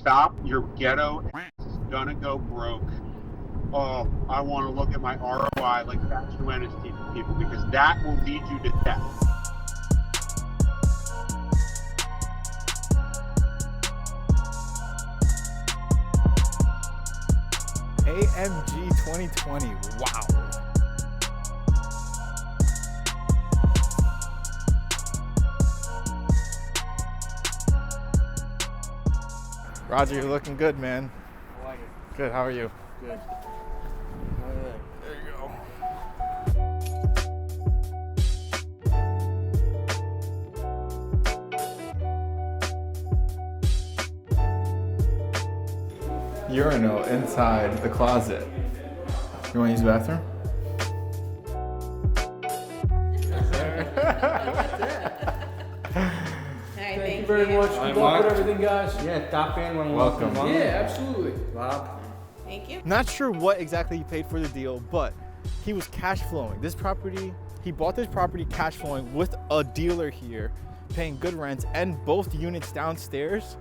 stop. Your ghetto is gonna go broke. Oh, I want to look at my ROI like fatuous people, because that will lead you to death. AMG 2020, wow. Roger, you're looking good, man. I like it. Good, how are you? Good. There you go. Urinal inside the closet. You want to use the bathroom? Thank you very much. Good luck with everything, guys. Yeah, tap in when Welcome. Yeah, absolutely. Bob. Thank you. Not sure what exactly he paid for the deal, but he was cash flowing. This property, he bought this property cash flowing with a dealer here, paying good rents, and both units downstairs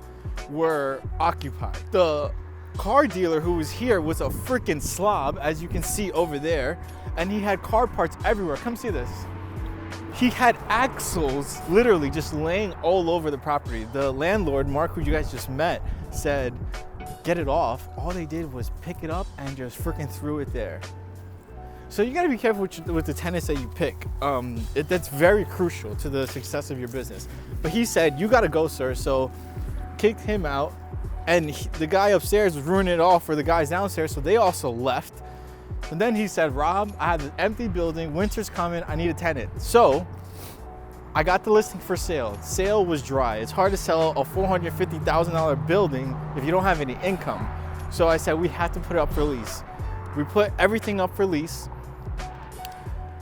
were occupied. The car dealer who was here was a freaking slob, as you can see over there, and he had car parts everywhere. Come see this. He had axles literally just laying all over the property. The landlord, Mark, who you guys just met, said, get it off. All they did was pick it up and just freaking threw it there. So you gotta be careful with the tenants that you pick. That's very crucial to the success of your business. But he said, you gotta go, sir. So kicked him out, and the guy upstairs was ruining it all for the guys downstairs, so they also left. And then he said, Rob, I have an empty building, winter's coming, I need a tenant. So I got the listing for sale. Sale was dry. It's hard to sell a $450,000 building if you don't have any income. So I said, we have to put it up for lease. We put everything up for lease.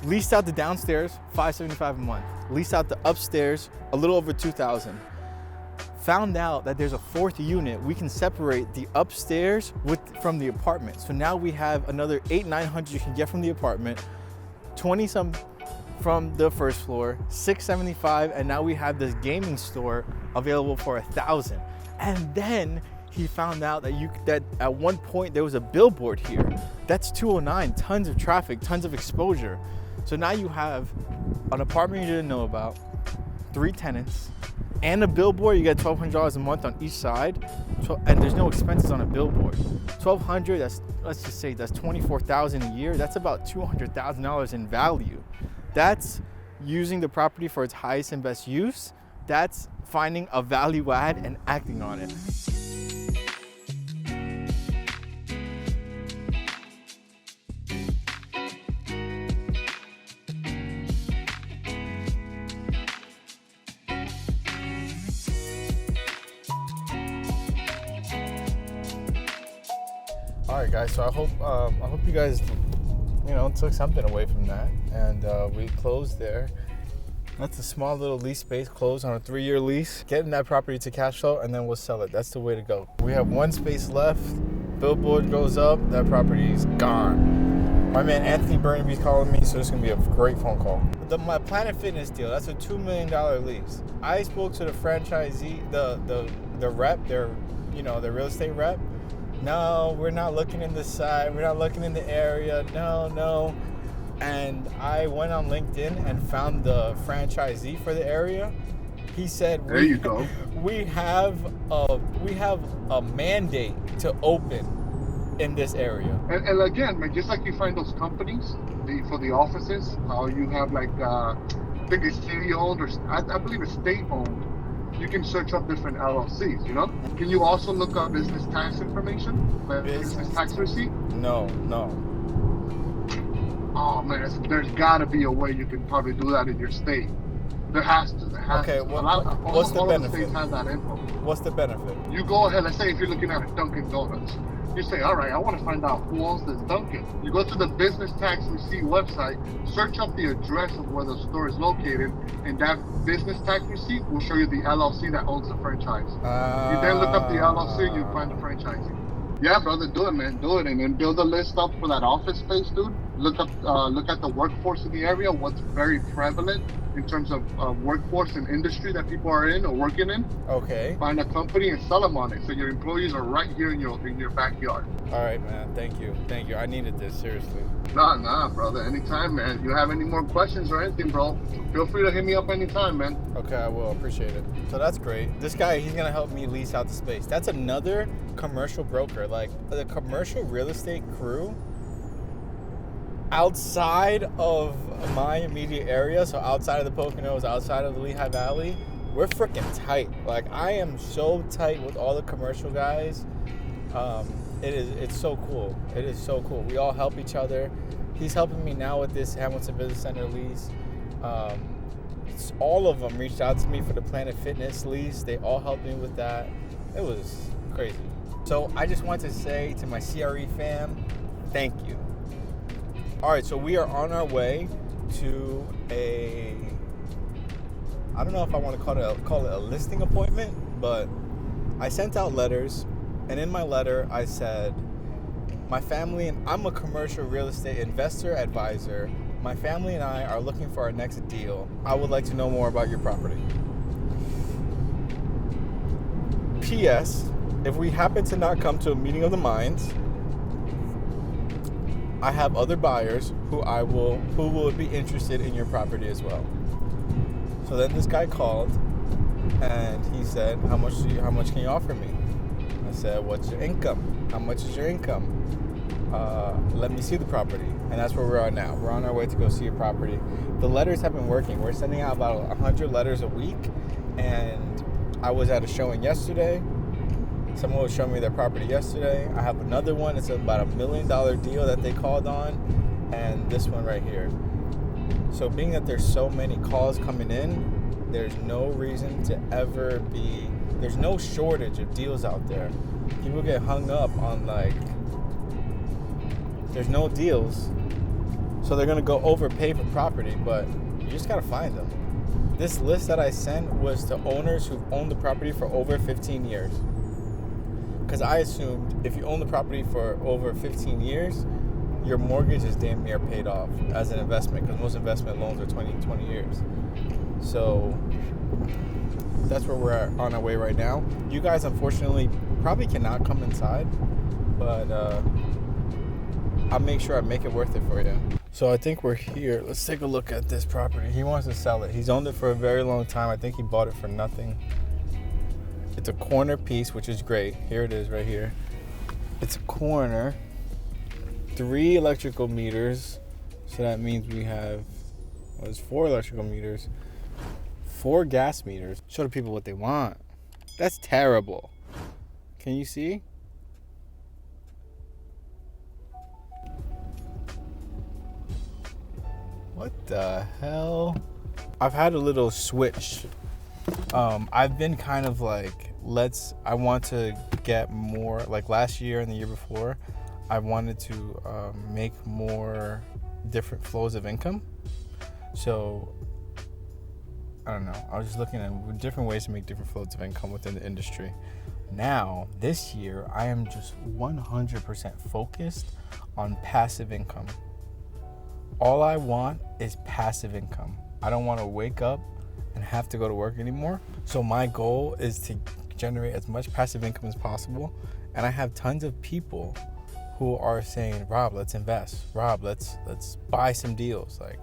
Leased out the downstairs, $575 a month. Leased out the upstairs, a little over $2,000. Found out that there's a fourth unit. We can separate the upstairs from the apartment. So now we have another $800-900 you can get from the apartment, 20 some from the first floor, $675, and now we have this gaming store available for $1,000. And then he found out that at one point there was a billboard here. That's 209, tons of traffic, tons of exposure. So now you have an apartment you didn't know about, 3 tenants, and a billboard. You get $1,200 a month on each side, and there's no expenses on a billboard. $1,200, let's just say that's $24,000 a year. That's about $200,000 in value. That's using the property for its highest and best use. That's finding a value add and acting on it. All right, guys. So I hope you guys, took something away from that. And we closed there. That's a small little lease space, closed on a 3-year lease. Getting that property to cash flow, and then we'll sell it. That's the way to go. We have 1 space left. Billboard goes up. That property's gone. My man Anthony Burnaby's calling me, so this is gonna be a great phone call. My Planet Fitness deal. That's a $2 million lease. I spoke to the franchisee, the rep, their real estate rep. No, we're not looking in the side. We're not looking in the area. No. And I went on LinkedIn and found the franchisee for the area. He said, there you go. We have a mandate to open in this area. And again, just like you find those companies for the offices, how you have I think it's city owned or I believe it's state owned. You can search up different LLCs, Can you also look up business tax information? Business tax receipt? No. Oh man, there's gotta be a way you can probably do that in your state. There has to. Okay, what's the benefit? States have that info. What's the benefit? You go ahead, let's say if you're looking at a Dunkin' Donuts, you say, all right, I want to find out who owns this Dunkin'. You go to the business tax receipt website, search up the address of where the store is located, and that business tax receipt will show you the LLC that owns the franchise. You then look up the LLC, you find the franchisee. Yeah, brother, do it, man. Do it. And then build a list up for that office space, dude. look at the workforce in the area, what's very prevalent in terms of workforce and industry that people are in or working in. Okay. Find a company and sell them on it, so your employees are right here in your backyard. All right, man. Thank you. I needed this, seriously. Nah, brother. Anytime, man. You have any more questions or anything, bro? Feel free to hit me up anytime, man. Okay, I will. Appreciate it. So that's great. This guy, he's gonna help me lease out the space. That's another commercial broker. Like the commercial real estate crew outside of my immediate area, so outside of the Poconos, outside of the Lehigh Valley, we're freaking tight. Like I am so tight with all the commercial guys. It's so cool. It is so cool. We all help each other. He's helping me now with this Hamilton Business Center lease. All of them reached out to me for the Planet Fitness lease. They all helped me with that. It was crazy. So I just want to say to my CRE fam, thank you. All right, so we are on our way to I don't know if I want to call it a listing appointment, but I sent out letters, and in my letter I said, my family and I'm a commercial real estate investor advisor. My family and I are looking for our next deal. I would like to know more about your property. P.S. If we happen to not come to a meeting of the minds, I have other buyers who will be interested in your property as well. So then this guy called and he said, how much can you offer me? I said, what's your income? How much is your income? Let me see the property. And that's where we are now. We're on our way to go see a property. The letters have been working. We're sending out about 100 letters a week. And I was at a showing yesterday. Someone was showing me their property yesterday. I have another one. It's about $1 million deal that they called on. And this one right here. So being that there's so many calls coming in, there's no reason to there's no shortage of deals out there. People get hung up on there's no deals, so they're gonna go overpay for property, but you just gotta find them. This list that I sent was to owners who've owned the property for over 15 years. Because I assumed if you own the property for over 15 years, your mortgage is damn near paid off as an investment, because most investment loans are 20 years. So that's where we're on our way right now. You guys, unfortunately, probably cannot come inside, but I'll make sure I make it worth it for you. So I think we're here. Let's take a look at this property. He wants to sell it. He's owned it for a very long time. I think he bought it for nothing. It's a corner piece, which is great. Here it is right here. It's a corner. 3 electrical meters. So that means we have, there's 4 electrical meters. 4 gas meters. Show the people what they want. That's terrible. Can you see? What the hell? I've had a little switch. I've been kind of like, I want to get more, like last year and the year before, I wanted to make more different flows of income. So, I don't know. I was just looking at different ways to make different flows of income within the industry. Now, this year, I am just 100% focused on passive income. All I want is passive income. I don't want to wake up and have to go to work anymore. So my goal is to generate as much passive income as possible. And I have tons of people who are saying, Rob, let's invest. Rob, let's buy some deals. Like,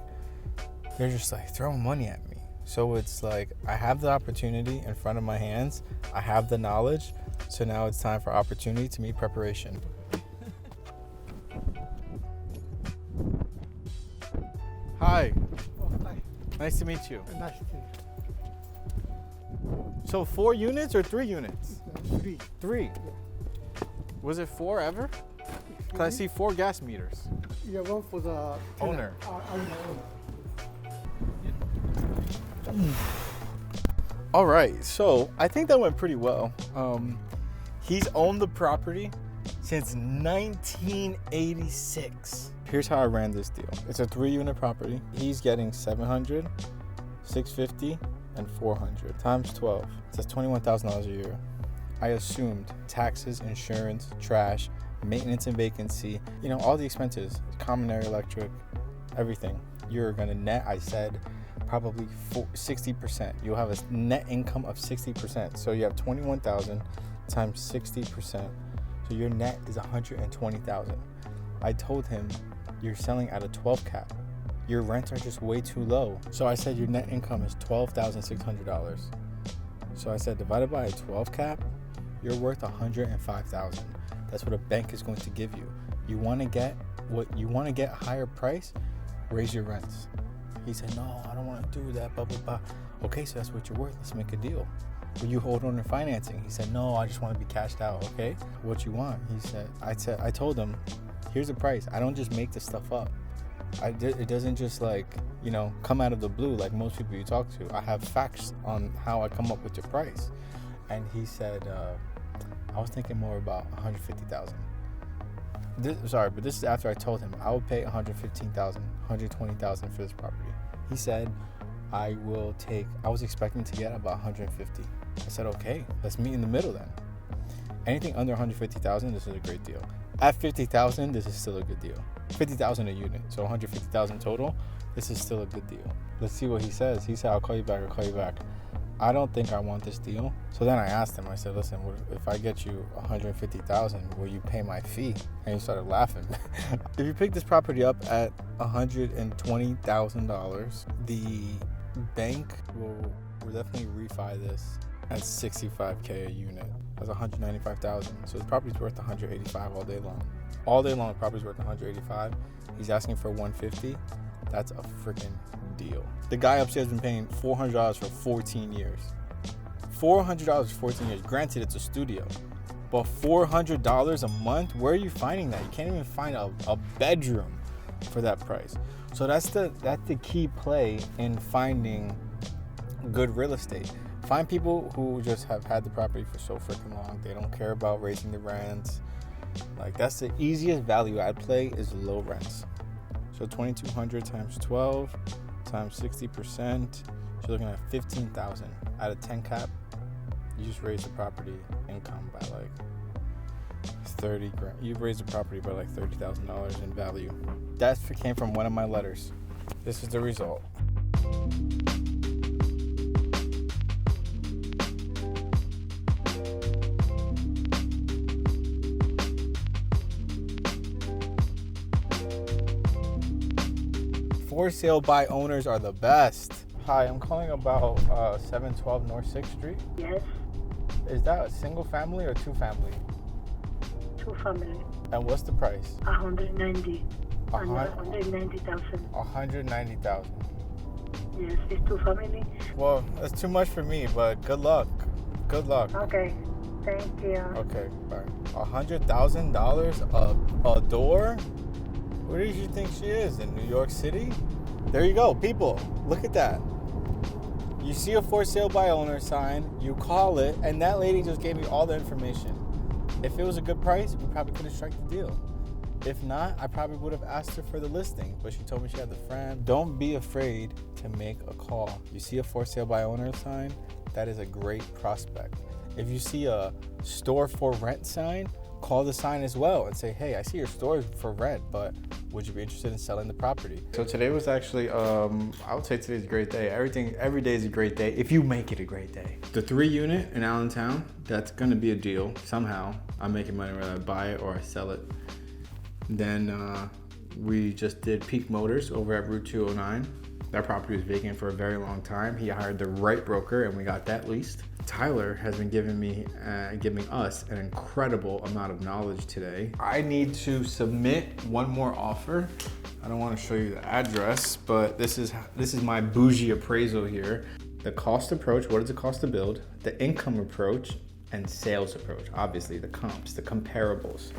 they're just like throwing money at me. So it's like, I have the opportunity in front of my hands. I have the knowledge. So now it's time for opportunity to meet preparation. Hi. Oh, hi. Nice to meet you. Nice to meet So 4 units or 3 units? you. 3. Was it 4 ever? Because I see 4 gas meters. Yeah, one for the Owner. owner. All right, so I think that went pretty well. He's owned the property since 1986. Here's how I ran this deal. It's a 3-unit property. He's getting 700, 650, and 400 times 12. That's $21,000 a year. I assumed taxes, insurance, trash, maintenance and vacancy, you know, all the expenses, common area electric, everything. You're gonna net, I said, probably 60%. You'll have a net income of 60%. So you have 21,000 times 60%. So your net is 120,000. I told him you're selling at a 12 cap. Your rents are just way too low. So I said your net income is $12,600. So I said divided by a 12 cap, you're worth 105,000. That's what a bank is going to give you. You want to get a higher price, raise your rents. He said, no, I don't want to do that, blah, blah, blah. Okay, so that's what you're worth. Let's make a deal. Will you hold on to financing? He said, no, I just want to be cashed out. Okay, what you want? He said, I told him, here's the price. I don't just make this stuff up. It doesn't just like, you know, come out of the blue like most people you talk to. I have facts on how I come up with your price. And he said, I was thinking more about 150,000. Sorry, but this is after I told him I would pay 115,000, 120,000 for this property. He said, I was expecting to get about 150. I said, okay, let's meet in the middle then. Anything under 150,000, this is a great deal. At 50,000, this is still a good deal. 50,000 a unit, so 150,000 total, this is still a good deal. Let's see what he says. He said, I'll call you back. I don't think I want this deal. So then I asked him, I said, listen, if I get you 150,000, will you pay my fee? And he started laughing. If you pick this property up at $120,000, the bank will definitely refi this at $65K a unit. That's 195,000. So the property's worth 185 all day long. All day long, the property's worth 185. He's asking for 150. That's a freaking deal. The guy upstairs has been paying $400 for 14 years. $400 for 14 years. Granted, it's a studio, but $400 a month? Where are you finding that? You can't even find a bedroom for that price. So that's the key play in finding good real estate. Find people who just have had the property for so freaking long. They don't care about raising the rents. Like, that's the easiest value add play is low rents. So 2,200 times 12 times 60%, you're looking at 15,000. At a 10 cap, you just raise the property income by like 30 grand. You raise the property by like $30,000 in value. That came from one of my letters. This is the result. For sale by owners are the best. Hi, I'm calling about 712 North 6th Street. Yes, Is that a single family or two family? 2 family. And what's the price? 190. Uh-huh. 190,000. 190,000. Yes, it's 2 family. Well, that's too much for me, but good luck. Good luck. Okay, thank you. Okay, bye. $100,000 a door? Where does she think she is? In New York City? There you go, people. Look at that. You see a for sale by owner sign, you call it, and that lady just gave me all the information. If it was a good price, we probably could have struck the deal. If not, I probably would have asked her for the listing, but she told me she had the friend. Don't be afraid to make a call. You see a for sale by owner sign, that is a great prospect. If you see a store for rent sign, call the sign as well and say, hey, I see your store for rent, but would you be interested in selling the property? So today was actually, I would say today's a great day. Every day is a great day if you make it a great day. The 3-unit in Allentown, that's gonna be a deal somehow. I'm making money whether I buy it or I sell it. Then we just did Peak Motors over at Route 209. That property was vacant for a very long time. He hired the right broker and we got that leased. Tyler has been giving us an incredible amount of knowledge today. I need to submit one more offer. I don't want to show you the address, but this is my bougie appraisal here. The cost approach, what is the cost to build? The income approach and sales approach. Obviously the comps, the comparables.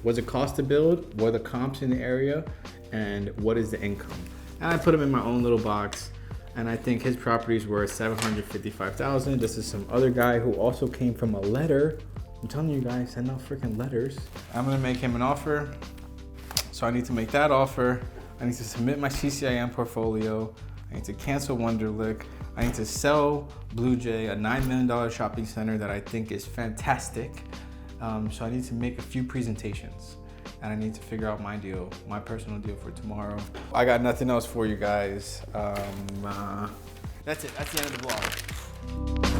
What's it cost to build? What are the comps in the area? And what is the income? And I put them in my own little box. And I think his property is worth $755,000. This is some other guy who also came from a letter. I'm telling you guys, send out freaking letters. I'm gonna make him an offer. So I need to make that offer. I need to submit my CCIM portfolio. I need to cancel Wonderlic. I need to sell Blue Jay, a $9 million shopping center that I think is fantastic. So I need to make a few presentations and I need to figure out my deal, my personal deal for tomorrow. I got nothing else for you guys. That's it, that's the end of the vlog.